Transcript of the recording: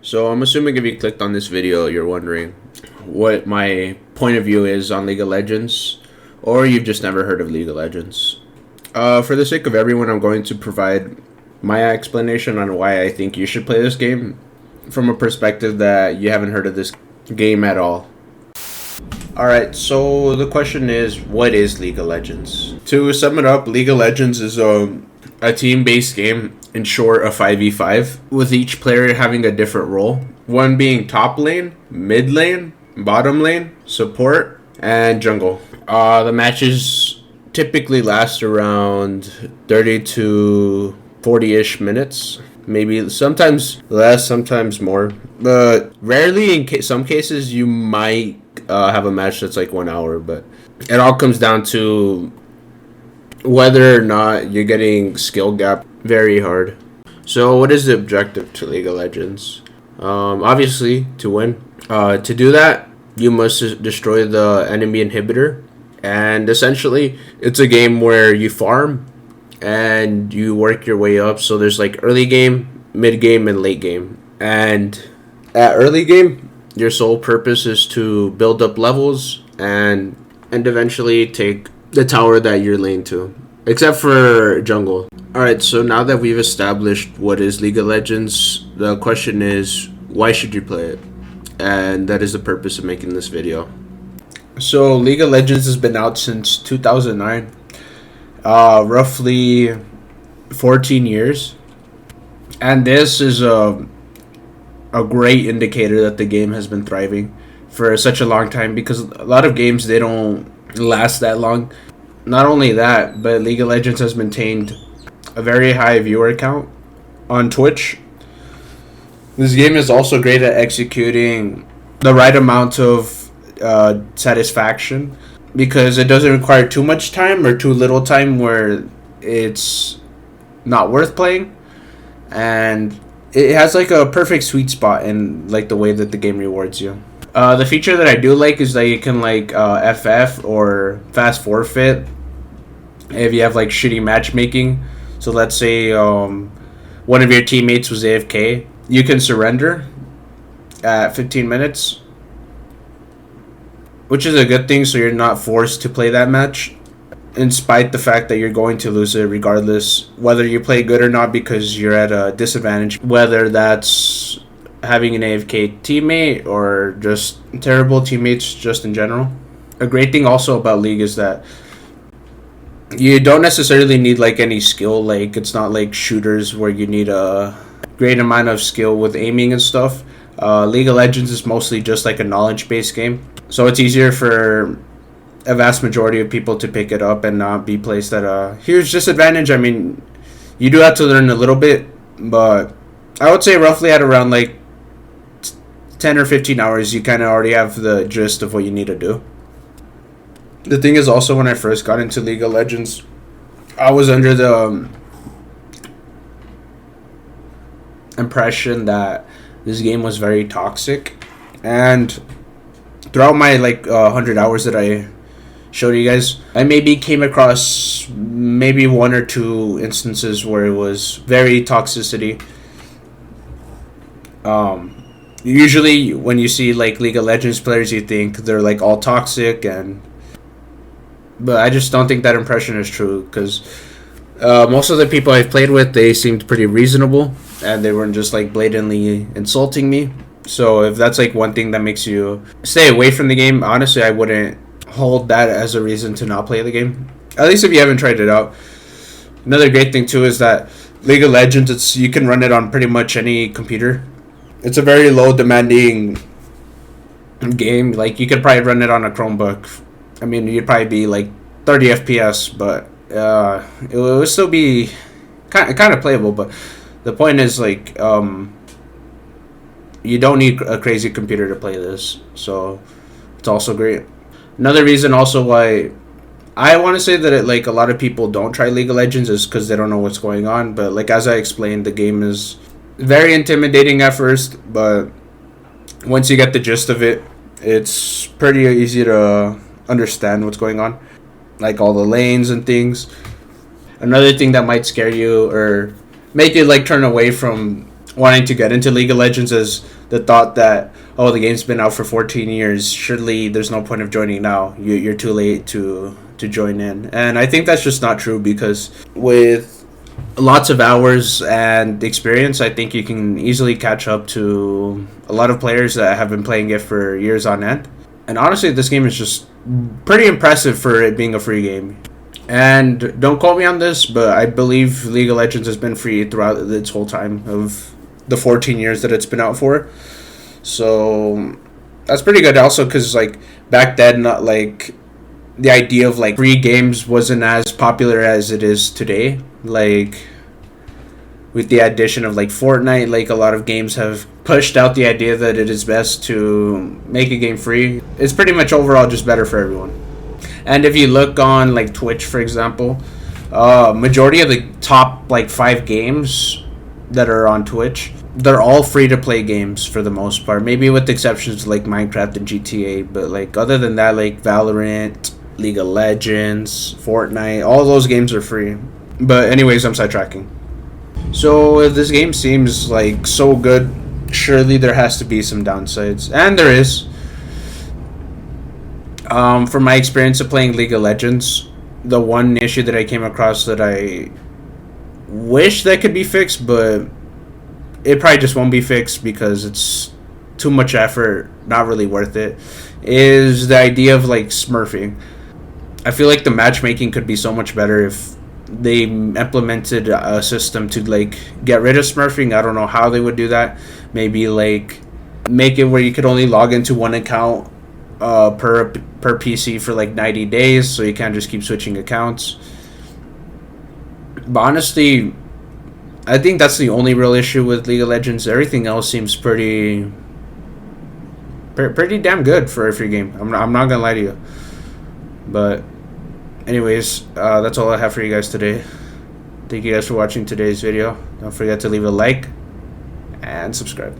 So I'm assuming if you clicked on this video, you're wondering what my point of view is on League of Legends, or you've just never heard of League of Legends. For the sake of everyone, I'm going to provide my explanation on why I think you should play this game from a perspective that you haven't heard of this game at all. Alright, so the question is, what is League of Legends? To sum it up, League of Legends is a team-based game, in short, a 5v5, with each player having a different role. One being top lane, mid lane, bottom lane, support, and jungle. The matches typically last around 30 to 40-ish minutes. Maybe sometimes less, sometimes more. But rarely, in some cases, you might have a match that's like 1 hour. But it all comes down to whether or not you're getting skill gap very hard. So what is the objective to League of Legends? Obviously, to win. To do that, you must destroy the enemy inhibitor. And essentially, it's a game where you farm and you work your way up. So there's like early game, mid game, and late game. And at early game, your sole purpose is to build up levels and eventually take the tower that you're lane to, except for jungle. Alright, so now that we've established what is League of Legends, the question is, why should you play it? And that is the purpose of making this video. So League of Legends has been out since 2009, roughly 14 years. And this is a great indicator that the game has been thriving for such a long time, because a lot of games, they don't last that long. Not only that, but League of Legends has maintained a very high viewer count on Twitch. This game is also great at executing the right amount of satisfaction, because it doesn't require too much time or too little time where it's not worth playing, and it has like a perfect sweet spot in like the way that the game rewards you. The feature that I do like is that you can like FF or fast forfeit if you have like shitty matchmaking. So let's say one of your teammates was AFK, you can surrender at 15 minutes, which is a good thing, so you're not forced to play that match, in spite the fact that you're going to lose it regardless, whether you play good or not, because you're at a disadvantage, whether that's having an AFK teammate or just terrible teammates just in general. A great thing also about League is that you don't necessarily need like any skill. Like, it's not like shooters where you need a great amount of skill with aiming and stuff. League of Legends is mostly just like a knowledge-based game, so it's easier for a vast majority of people to pick it up and not be placed at a huge disadvantage. I mean, you do have to learn a little bit, but I would say roughly at around like 10 or 15 hours, you kind of already have the gist of what you need to do. The thing is also, when I first got into League of Legends, I was under the impression that this game was very toxic, and throughout my like 100 hours that I showed you guys, I maybe came across maybe one or two instances where it was very toxicity. Usually when you see like League of Legends players, you think they're like all toxic, but I just don't think that impression is true, because most of the people I've played with, they seemed pretty reasonable, and they weren't just like blatantly insulting me. So if that's like one thing that makes you stay away from the game, honestly, I wouldn't hold that as a reason to not play the game, at least if you haven't tried it out. Another great thing too is that League of Legends, you can run it on pretty much any computer. It's a very low demanding game. Like, you could probably run it on a Chromebook. I mean, you'd probably be like 30 FPS, but it would still be kind of playable. But the point is, like, you don't need a crazy computer to play this, so it's also great. Another reason also why I want to say that like a lot of people don't try League of Legends is because they don't know what's going on. But like, as I explained, the game is very intimidating at first, but once you get the gist of it, it's pretty easy to understand what's going on, like all the lanes and things. Another thing that might scare you or make you like turn away from wanting to get into League of Legends is the thought that, oh, the game's been out for 14 years. Surely there's no point of joining now. You're too late to join in. And I think that's just not true, because with lots of hours and experience, I think you can easily catch up to a lot of players that have been playing it for years on end. And honestly, this game is just pretty impressive for it being a free game. And don't quote me on this, but I believe League of Legends has been free throughout its whole time of the 14 years that it's been out for. So that's pretty good. Also, because like back then, not like the idea of like free games wasn't as popular as it is today. Like with the addition of like Fortnite, like a lot of games have pushed out the idea that it is best to make a game free. It's pretty much overall just better for everyone. And if you look on like Twitch, for example, majority of the top like 5 games that are on Twitch, they're all free to play games for the most part. Maybe with exceptions like Minecraft and GTA, but like other than that, like Valorant, League of Legends, Fortnite, all those games are free. But anyways, I'm sidetracking. So if this game seems like so good, surely there has to be some downsides, and there is. From my experience of playing League of Legends, the one issue that I came across that I wish that could be fixed, but it probably just won't be fixed because it's too much effort, not really worth it, is the idea of like smurfing. I feel like the matchmaking could be so much better if they implemented a system to like get rid of smurfing. I don't know how they would do that. Maybe like make it where you could only log into one account per PC for like 90 days, so you can't just keep switching accounts. But honestly, I think that's the only real issue with League of Legends. Everything else seems pretty damn good for a free game. I'm not gonna lie to you. But anyways, that's all I have for you guys today. Thank you guys for watching today's video. Don't forget to leave a like and subscribe.